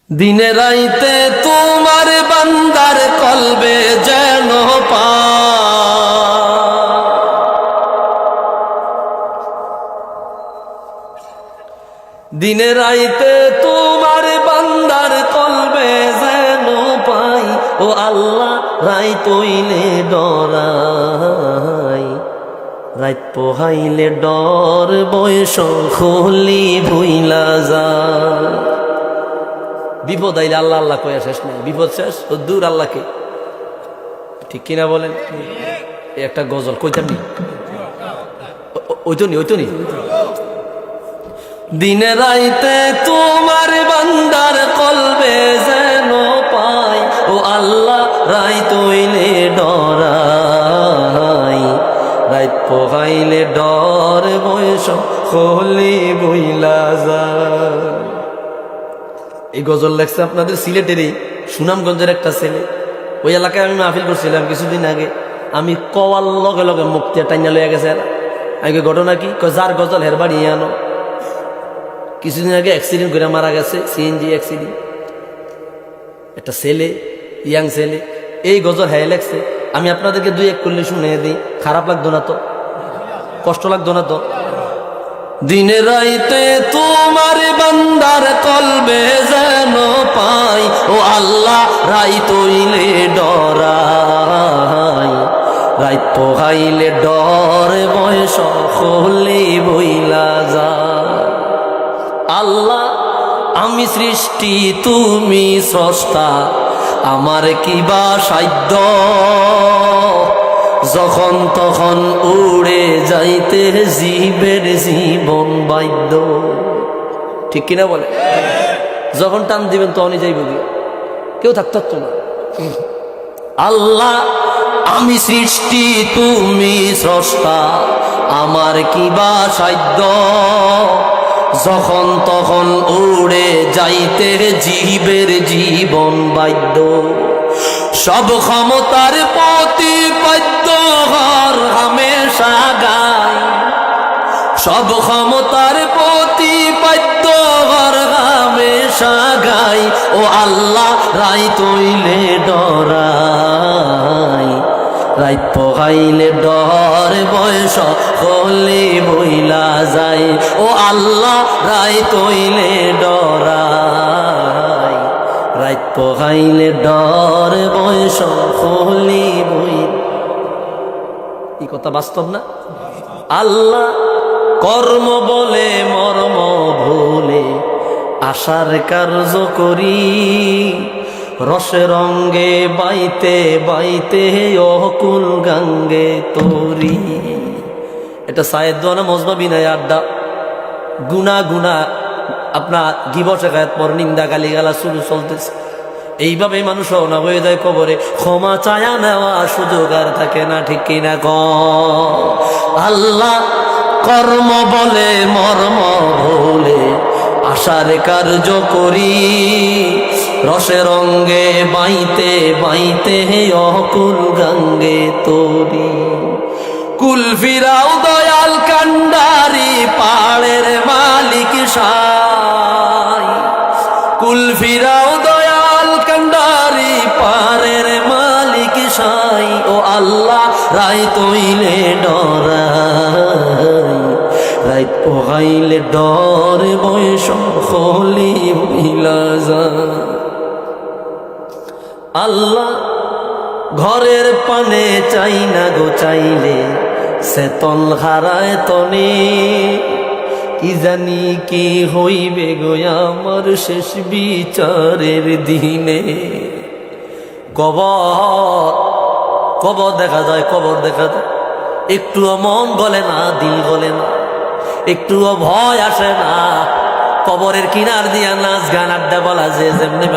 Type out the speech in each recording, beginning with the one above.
দিনে রাইতে তোমার বান্দার কলবে যেন দিনে রাইতে তোমার বান্দার কলবে যেন পাই ও আল্লাহ রাইত হইলে ডরাই রাইত পোহাইলে ডর বয়স খুলি ভুইলা যায় বিপদ আইলে আল্লাহ আল্লাহ কয়ে শেষ নেই বিপদ শেষ ও দূর আল্লাহকে ঠিক কিনা বলেন একটা গজল কইতাম নি ওইতো নি দিনে রাইতে তোমার বান্দার কলবে যেন পাই ও আল্লাহ রাইত হইলে ডরাই রাইত পোহাইলে ডর বয়স খলি বইলা যায়। এই গজল লেখছে আপনাদের সিলেটেরই সুনামগঞ্জের একটা ছেলে। ওই এলাকায় আমি মাহফিল করছিলাম কিছুদিন আগে। আমি কওয়ার লগে লগে মুক্তি টাইনা লইয়া গেছে আগে ঘটনা কি যার গজল হের বাড়ি আনো। কিছুদিন আগে অ্যাক্সিডেন্ট করে মারা গেছে, সিএনজি অ্যাক্সিডেন্ট, একটা ছেলে, ইয়াং ছেলে। এই গজল হ্যাঁ লেখছে। আমি আপনাদেরকে দুই এক করলে শুনে দিই, খারাপ লাগতো না তো, কষ্ট লাগতো না তো? দিনে রাইতে তোমার বান্দার কলবে যেন পাই ও আল্লাহ রাইত হইলে ডরাই রাইত পোহাইলে ডর বয়স হলে বইলা যায়। আল্লাহ আমি সৃষ্টি তুমি স্রষ্টা, আমার কিবা সাধ্য যখন তখন উড়ে যাইতে জীবের জীবন বাধ্য। ঠিক কিনা বলে? যখন টান দিবেন তখনই যাইব গিয়ে, কেউ থাকতো না। আল্লাহ আমি সৃষ্টি তুমি স্রষ্টা, আমার কিবা সাধ্য যখন তখন উড়ে যাইতে জীবের জীবন বাধ্য। সব ক্ষমতার প্রতিপাদ্য হর হামেশা গাই, সব ক্ষমতার প্রতিপাদ্য হর হামেশা গাই ও আল্লাহ রাইত হইলে ডরাই রাইত পোহাইলে ডর বয়স হলে বইলা যায় ও আল্লাহ রাইত হইলে ডরাই রাইত পোহাইলে ডর বয়স হলে বই। এই কথা বাস্তব না? আল্লাহ কর্ম বলে মর্ম ভুলে আশার কার্য করি, রসে রঙ্গে বাইতে বাইতে অকুল গাঙ্গে তরি। এটা সায়েদ দোয়ানা মজবা বিনায় আড্ডা। গুনা গুনা আপনার গিবত শেখায়ত পর নিন্দা গালি গালা শুরু চলতেছে। এইভাবে মানুষ না হয়ে যায় কবরে, ক্ষমা চায়া নেওয়া সুযোগ আর থাকে না। ঠিক কিনা ক? আল্লাহ কর্ম বলে মর্ম ভুলে আশার কার্য করি, রসে রঙ্গে বাইতে বাইতে অকুল গাঙ্গে তরি। কুল ফিরাও দয়াল কান্ডারি পাড়ের মালিক সাই, কুল ফিরাও দয়াল কান্ডারি পাড়ের মালিক সাই ও আল্লাহ রাইত হইলে ডরাই রাইত পোহাইলে ডর বয়স হলি ভুইলা যায়। আল্লাহ ঘরের পানে চাই না গো চাইলে সেতল হারায় তনে, কি জানি কি হইবে গো আমার শেষ বিচারের দিনে। কবর কবর দেখা যায়, কবর দেখা যায়, একটুও মন গলে না, দিল গলে না, একটুও ভয় আসে না। কবরের কিনার দিয়া নাচ গান আড্ডা বলা যে যেমনি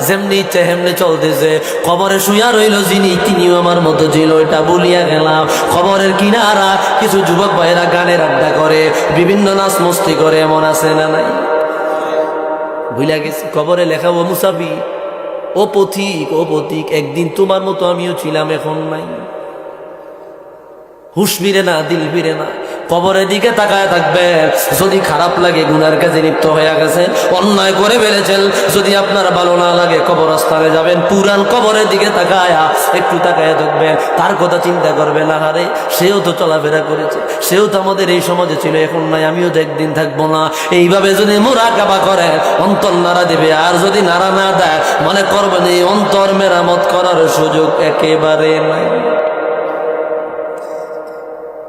যেমনি ইচ্ছে হেমনি চলতেছে। কবরে শুয়া রইল যিনি, তিনিও আমার মতো ছিল, এটা বলিয়া গেলাম। কবরের কিনারা কিছু যুবক ভাইরা গানের আড্ডা করে, বিভিন্ন নাচ মস্তি করে, এমন আছে না নাই? ভুলিয়া গেছি কবরে লেখা ও মুসাফি, ও পথিক, ও পথিক, একদিন তোমার মতো আমিও ছিলাম, এখন নাই। হুশ ফিরে না, দিল ফিরে না। কবরের দিকে তাকায় থাকবেন। যদি খারাপ লাগে গুনার কাজে লিপ্ত হয়ে গেছে, অন্যায় করে ফেলেছেন, যদি আপনার ভালো না লাগে কবরস্থানে যাবেন, পুরান কবরের দিকে তাকায়া একটু তাকায় থাকবেন, তার কথা চিন্তা করবেন, আহারে সেও তো চলাফেরা করেছে, সেও তো আমাদের এই সমাজে ছিল, এখন নাই, আমিও তো একদিন থাকবো না। এইভাবে যদি মুরাকাবা করে অন্তর নাড়া দেবে, আর যদি নাড়া না দেয় মনে করবেন এই অন্তর মেরামত করার সুযোগ একেবারে নাই।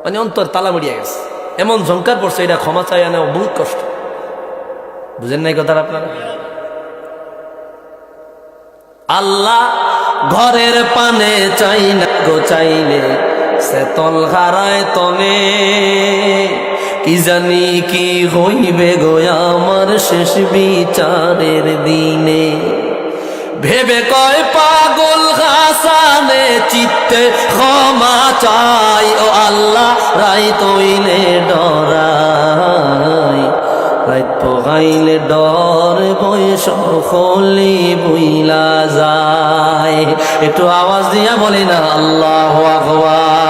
মানে অন্তর তালা মরিয়া গেছে, এমন ঝংকার পড়ছে, এটা ক্ষমা চাই নেওয়া বহুত কষ্ট। বুঝেন নাই কথাটা আপনারা? আল্লাহ ঘরের পানে চাই না গো, চাইলে সে তল হারায় তলে, কি জানি কি হইবে গো আমার শেষ বিচারের দিনে। ভেবে কয় পাগল হাসানে চিত্তে ক্ষমা চাই, ও আল্লাহ রাই তৈলে ডরাই, রাত পোহাইলে ডর বয়স হলি বুইলা যায়। একটু আওয়াজ দিয়া বলি না আল্লাহু আকবার।